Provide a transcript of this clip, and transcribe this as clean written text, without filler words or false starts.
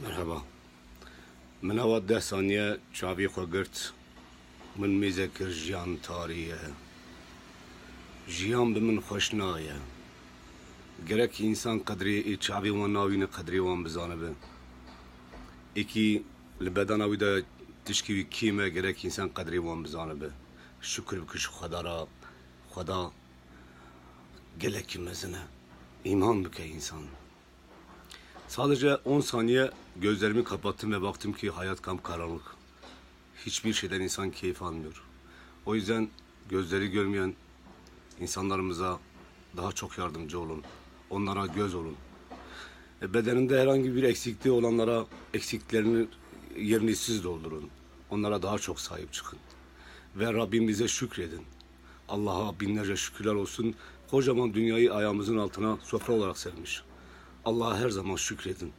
مرحبا. من اول 10 ثانیه چاوی خو گرت من میذکر جیان تاریه جیان به من خوش نایه گرک انسان قدری ای چاوی و ناوین قدری وان بزانه به ایکی لبدان اوی دا تشکیوی کیمه گرک انسان قدری وان بزانه به شکر بکش خدا را خدا گلکی mezine iman bike insan. Sadece 10 saniye gözlerimi kapattım ve baktım ki hayat karanlık. Hiçbir şeyden insan keyif almıyor. O yüzden gözleri görmeyen insanlarımıza daha çok yardımcı olun. Onlara göz olun. Bedeninde herhangi bir eksikliği olanlara eksiklerini yerini siz doldurun. Onlara daha çok sahip çıkın. Ve Rabbimize şükredin. Allah'a binlerce şükürler olsun. Kocaman dünyayı ayağımızın altına sofra olarak sermiş. Allah'a her zaman şükredin.